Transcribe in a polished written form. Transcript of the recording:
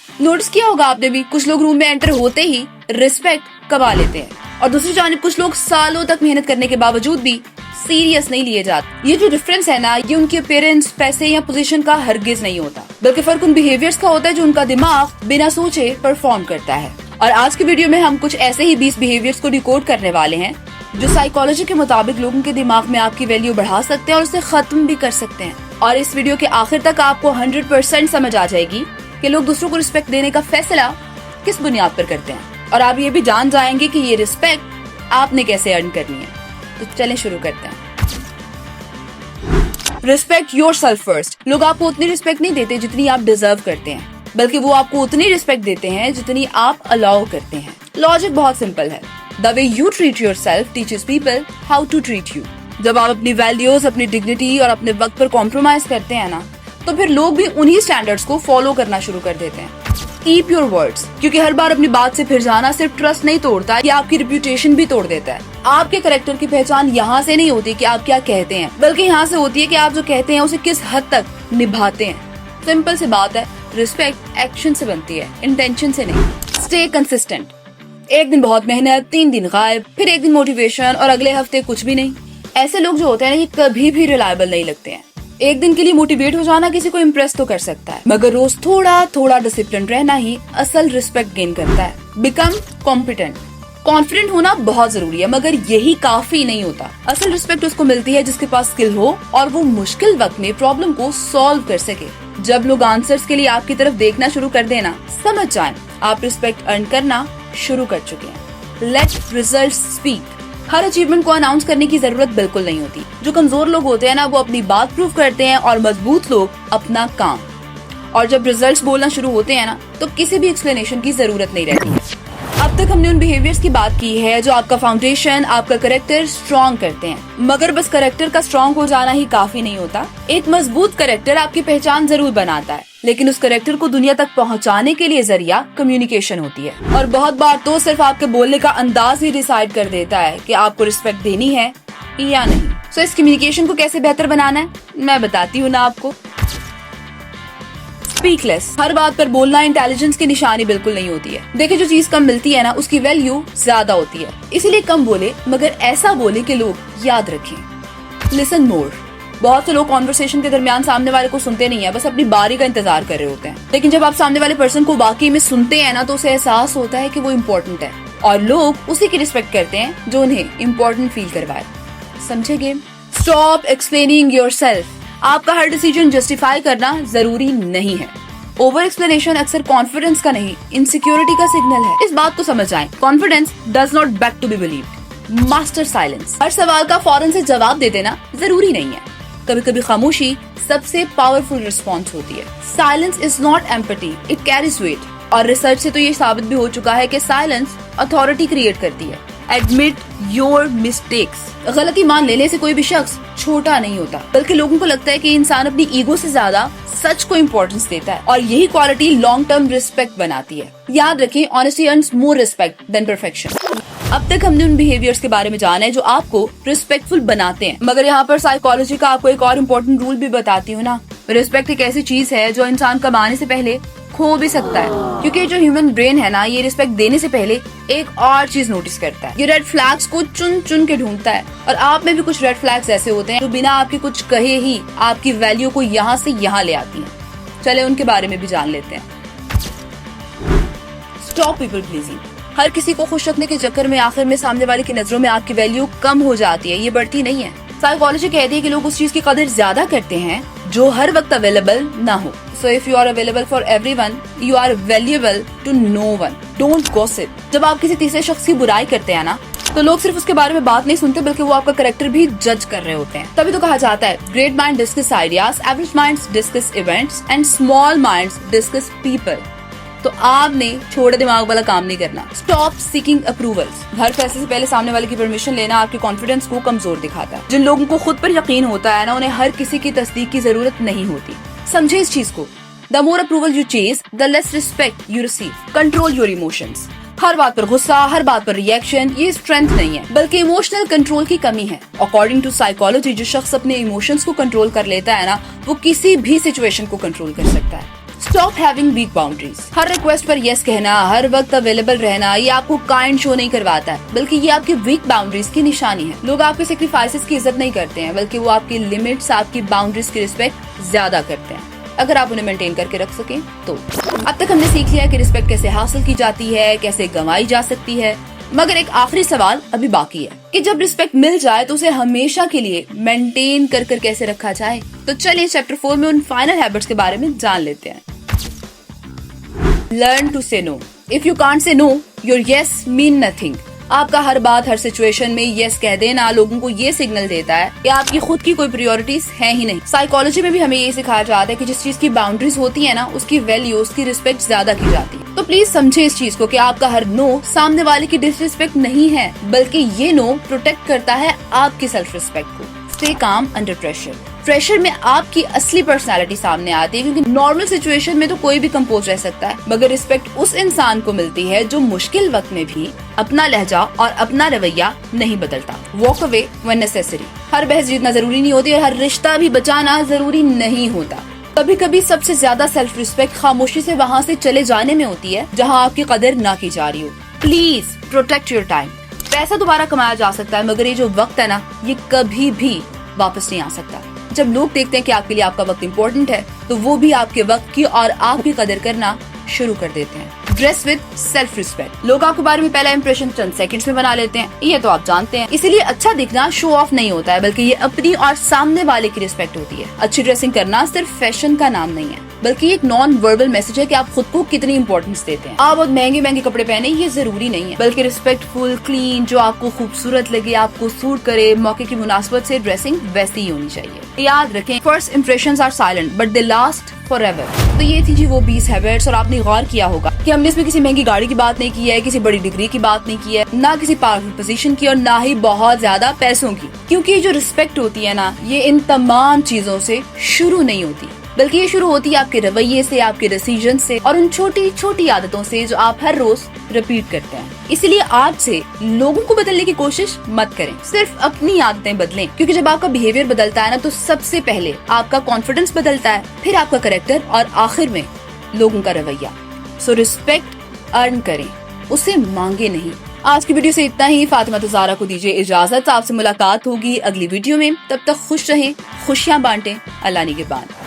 Notice किया होगा आपने भी, कुछ लोग रूम में एंटर होते ही रिस्पेक्ट कमा लेते हैं और दूसरी जानिब कुछ लोग सालों तक मेहनत करने के बावजूद भी सीरियस नहीं लिए जाते। ये जो डिफरेंस है ना, ये उनके पेरेंट्स, पैसे या पोजीशन का हरगिज नहीं होता, बल्कि फर्क उन बिहेवियर्स का होता है जो उनका दिमाग बिना सोचे परफॉर्म करता है। और आज की वीडियो में हम कुछ ऐसे ही 20 बिहेवियर्स को डिकोड करने वाले हैं जो साइकोलॉजी के मुताबिक लोगों के दिमाग में आपकी वैल्यू बढ़ा सकते हैं और उसे खत्म भी कर सकते हैं। और इस वीडियो के आखिर तक आपको 100% समझ आ जाएगी कि लोग दूसरों को रिस्पेक्ट देने का फैसला किस बुनियाद पर करते हैं, और आप ये भी जान जाएंगे कि ये रिस्पेक्ट आपने कैसे अर्न करनी है। तो चलें शुरू करते हैं। Respect yourself first. लोग आपको उतनी रिस्पेक्ट नहीं देते जितनी आप डिजर्व करते हैं, बल्कि वो आपको उतनी रिस्पेक्ट देते हैं जितनी आप अलाउ करते हैं। लॉजिक बहुत सिंपल है। The way you treat yourself teaches people how to treat you. जब आप अपनी वैल्यूज, अपनी डिग्निटी और अपने वक्त पर कॉम्प्रोमाइज करते हैं ना, तो फिर लोग भी उन्हीं स्टैंडर्ड्स को फॉलो करना शुरू कर देते हैं। कीप योर वर्ड्स, क्योंकि हर बार अपनी बात से फिर जाना सिर्फ ट्रस्ट नहीं तोड़ता, ये आपकी रिप्यूटेशन भी तोड़ देता है। आपके कैरेक्टर की पहचान यहाँ से नहीं होती कि आप क्या कहते हैं, बल्कि यहाँ से होती है कि आप जो कहते हैं उसे किस हद तक निभाते हैं। सिंपल सी बात है, रिस्पेक्ट एक्शन से बनती है, इंटेंशन से नहीं। Stay consistent. एक दिन बहुत मेहनत, 3 दिन गायब, फिर एक दिन मोटिवेशन और अगले हफ्ते कुछ भी नहीं। ऐसे लोग जो होते हैं ना, ये कभी भी रिलायबल नहीं लगते हैं। एक दिन के लिए मोटिवेट हो जाना किसी को इम्प्रेस तो कर सकता है, मगर रोज थोड़ा थोड़ा डिसिप्लिन रहना ही असल रिस्पेक्ट गेन करता है। Become competent. कॉन्फिडेंट होना बहुत जरूरी है, मगर यही काफी नहीं होता। असल रिस्पेक्ट उसको मिलती है जिसके पास स्किल हो और वो मुश्किल वक्त में प्रॉब्लम को सॉल्व कर सके। जब लोग आंसर्स के लिए आपकी तरफ देखना शुरू कर देना, समझ जाएं आप रिस्पेक्ट अर्न करना शुरू कर चुके हैं। Let results speak. हर अचीवमेंट को अनाउंस करने की जरूरत बिल्कुल नहीं होती। जो कमजोर लोग होते हैं ना, वो अपनी बात प्रूव करते हैं और मजबूत लोग अपना काम। और जब रिजल्ट्स बोलना शुरू होते हैं ना, तो किसी भी एक्सप्लेनेशन की जरूरत नहीं रहती है। अब तक हमने उन बिहेवियर्स की बात की है जो आपका फाउंडेशन, आपका करेक्टर स्ट्रॉन्ग करते हैं, मगर बस करेक्टर का स्ट्रॉन्ग हो जाना ही काफी नहीं होता। एक मजबूत करेक्टर आपकी पहचान जरूर बनाता है, लेकिन उस करेक्टर को दुनिया तक पहुंचाने के लिए जरिया कम्युनिकेशन होती है। और बहुत बार तो सिर्फ आपके बोलने का अंदाज ही डिसाइड कर देता है कि आपको रिस्पेक्ट देनी है या नहीं। सो इस कम्युनिकेशन को कैसे बेहतर बनाना है, मैं बताती हूँ ना आपको। स्पीकलेस। हर बात पर बोलना इंटेलिजेंस की निशानी बिल्कुल नहीं होती है। देखिए, जो चीज कम मिलती है ना, उसकी वैल्यू ज्यादा होती है। इसीलिए कम बोले, मगर ऐसा बोले कि लोग याद रखें। Listen more. बहुत से लोग कॉन्वर्सेशन के दरमियान सामने वाले को सुनते नहीं है, बस अपनी बारी का इंतजार कर रहे होते हैं। लेकिन जब आप सामने वाले पर्सन को वाकई में सुनते हैं ना, तो उसे एहसास होता है कि वो इम्पोर्टेंट है, और लोग उसी की रिस्पेक्ट करते हैं जो उन्हें इम्पोर्टेंट फील करवाए। समझे गेम? Stop explaining yourself. आपका हर डिसीजन जस्टिफाई करना जरूरी नहीं है। ओवर एक्सप्लेनेशन अक्सर कॉन्फिडेंस का नहीं, इनसिक्योरिटी का सिग्नल है। इस बात को समझ जाएं। Confidence does not beg to be believed. Master silence. हर सवाल का फौरन से जवाब दे देना जरूरी नहीं है। कभी कभी खामोशी सबसे पावरफुल रिस्पॉन्स होती है। Silence is not empathy, it carries weight. और रिसर्च से तो ये साबित भी हो चुका है कि साइलेंस अथॉरिटी क्रिएट करती है। Admit your mistakes. गलती मान लेने से कोई भी शख्स छोटा नहीं होता, बल्कि लोगों को लगता है कि इंसान अपनी ईगो से ज्यादा सच को इम्पोर्टेंस देता है, और यही क्वालिटी लॉन्ग टर्म रिस्पेक्ट बनाती है। याद रखें, honesty earns more respect than perfection. अब तक हमने उन बिहेवियर्स के बारे में जाना है जो आपको रिस्पेक्टफुल बनाते हैं, मगर यहाँ पर साइकोलॉजी का आपको एक और इम्पोर्टेंट रूल भी बताती हूँ ना। रिस्पेक्ट एक ऐसी चीज है जो इंसान कमाने से पहले खो भी सकता है, क्योंकि जो ह्यूमन ब्रेन है ना, ये रिस्पेक्ट देने से पहले एक और चीज नोटिस करता है। ये रेड फ्लैग्स को चुन चुन के ढूंढता है, और आप में भी कुछ रेड फ्लैग्स ऐसे होते हैं जो बिना आपके कुछ कहे ही आपकी वैल्यू को यहाँ से यहाँ ले आती हैं। चले उनके बारे में भी जान लेते हैं। Stop people pleasing. हर किसी को खुश रखने के चक्कर में आखिर में सामने वाले की नजरों में आपकी वैल्यू कम हो जाती है, ये बढ़ती नहीं है। साइकोलॉजी कहती है कि लोग उस चीज की कदर ज्यादा करते हैं जो हर वक्त अवेलेबल ना हो। So if you are available for everyone, you are valuable to no one. Don't gossip. जब आप किसी तीसरे शख्स की बुराई करते हैं ना, तो लोग सिर्फ उसके बारे में बात नहीं सुनते, बल्कि वो आपका करेक्टर भी जज कर रहे होते हैं। तभी तो कहा जाता है, great mind discuss ideas, average minds discuss events and small minds discuss people. तो आपने छोटे दिमाग वाला काम नहीं करना। Stop seeking approvals. हर फैसले से पहले सामने वाले की परमिशन लेना आपके कॉन्फिडेंस को कमजोर दिखाता है। जिन लोगों को खुद पर यकीन होता है ना, उन्हें हर किसी की तस्दीक की जरूरत नहीं होती। समझे इस चीज को। The more approval you chase, the less respect you receive. Control your emotions. हर बात पर गुस्सा, हर बात पर रिएक्शन, ये स्ट्रेंथ नहीं है, बल्कि इमोशनल कंट्रोल की कमी है। अकॉर्डिंग टू साइकोलॉजी, जो शख्स अपने इमोशंस को कंट्रोल कर लेता है ना, वो किसी भी सिचुएशन को कंट्रोल कर सकता है। Stop having weak boundaries. हर रिक्वेस्ट पर यस कहना, हर वक्त अवेलेबल रहना, ये आपको काइंड शो नहीं करवाता है, बल्कि ये आपकी वीक बाउंड्रीज की निशानी है। लोग आपके सेक्रीफाइसेस की इज्जत नहीं करते हैं, बल्कि वो आपकी लिमिट्स, आपकी बाउंड्रीज की रिस्पेक्ट ज्यादा करते हैं, अगर आप उन्हें मेंटेन करके रख सकें तो। अब तक हमने सीख लिया कि रिस्पेक्ट कैसे हासिल की जाती है, कैसे गंवाई जा सकती है, मगर एक आखिरी सवाल अभी बाकी है कि जब रिस्पेक्ट मिल जाए तो उसे हमेशा के लिए मेंटेन कर कैसे रखा जाए। तो चलिए चैप्टर 4 में उन फाइनल हैबिट्स के बारे में जान लेते हैं। Learn to say no. If you can't say no, your yes mean nothing. आपका हर बात, हर सिचुएशन में यस कह देना लोगों को ये सिग्नल देता है कि आपकी खुद की कोई प्रायोरिटीज है ही नहीं। साइकोलॉजी में भी हमें ये सिखाया जाता है कि जिस चीज की बाउंड्रीज होती है ना, उसकी वैल्यू, उसकी रिस्पेक्ट ज्यादा की जाती है। तो प्लीज समझे इस चीज को कि आपका हर नो सामने वाले की डिसरिस्पेक्ट नहीं है, बल्कि ये नो प्रोटेक्ट करता है आपकी सेल्फ रिस्पेक्ट को। Stay calm under pressure. Pressure में आपकी असली पर्सनालिटी सामने आती है, क्योंकि नॉर्मल सिचुएशन में तो कोई भी कंपोज रह सकता है, मगर रिस्पेक्ट उस इंसान को मिलती है जो मुश्किल वक्त में भी अपना लहजा और अपना रवैया नहीं बदलता। Walk away when necessary. हर बहस जीतना जरूरी नहीं होती और हर रिश्ता भी बचाना जरूरी नहीं होता। कभी कभी सबसे ज्यादा सेल्फ रिस्पेक्ट खामोशी से वहाँ से चले जाने में होती है जहाँ आपकी कदर ना की जा रही हो। Please protect your time. पैसा दोबारा कमाया जा सकता है, मगर ये जो वक्त है ना, ये कभी भी वापस नहीं आ सकता। जब लोग देखते हैं कि आपके लिए आपका वक्त इम्पोर्टेंट है, तो वो भी आपके वक्त की और आपकी कदर करना शुरू कर देते हैं। Dress with self respect. लोग आपके बारे में पहला इंप्रेशन चंद सेकंड्स में बना लेते हैं, ये तो आप जानते हैं। इसीलिए अच्छा दिखना शो ऑफ नहीं होता है, बल्कि ये अपनी और सामने वाले की रिस्पेक्ट होती है। अच्छी ड्रेसिंग करना सिर्फ फैशन का नाम नहीं है, बल्कि एक नॉन वर्बल मैसेज है कि आप खुद को कितनी इंपॉर्टेंस देते हैं। आप बहुत महंगे महंगे कपड़े पहने, ये जरूरी नहीं है, बल्कि रिस्पेक्टफुल, क्लीन, जो आपको खूबसूरत लगे, आपको सूट करे, मौके की मुनासिबत से ड्रेसिंग वैसी ही होनी चाहिए। याद रखें, first impressions are silent but they last forever. तो ये थी जी वो 20 हैबिट्स, और आपने गौर किया होगा कि हमने इसमें किसी महंगी गाड़ी की बात नहीं की है, किसी बड़ी डिग्री की बात नहीं की है, ना किसी पावरफुल पोजीशन की, और ना ही बहुत ज्यादा पैसों की। क्योंकि ये जो रिस्पेक्ट होती है ना, ये इन तमाम चीजों से शुरू नहीं होती, बल्कि ये शुरू होती है आपके रवैये से, आपके डिसीजन से, और उन छोटी छोटी आदतों से जो आप हर रोज रिपीट करते हैं। इसलिए आज से लोगों को बदलने की कोशिश मत करें, सिर्फ अपनी आदतें बदलें। क्योंकि जब आपका बिहेवियर बदलता है ना, तो सबसे पहले आपका कॉन्फिडेंस बदलता है, फिर आपका कैरेक्टर, और आखिर में लोगों का रवैया। सो रिस्पेक्ट अर्न करें, उसे मांगे नहीं। आज की वीडियो से इतना ही। फातिमा ज़हरा को दीजिए इजाजत। आपसे मुलाकात होगी अगली वीडियो में। तब तक खुश रहें, खुशियाँ बांटें। अल्लाह निगहबान।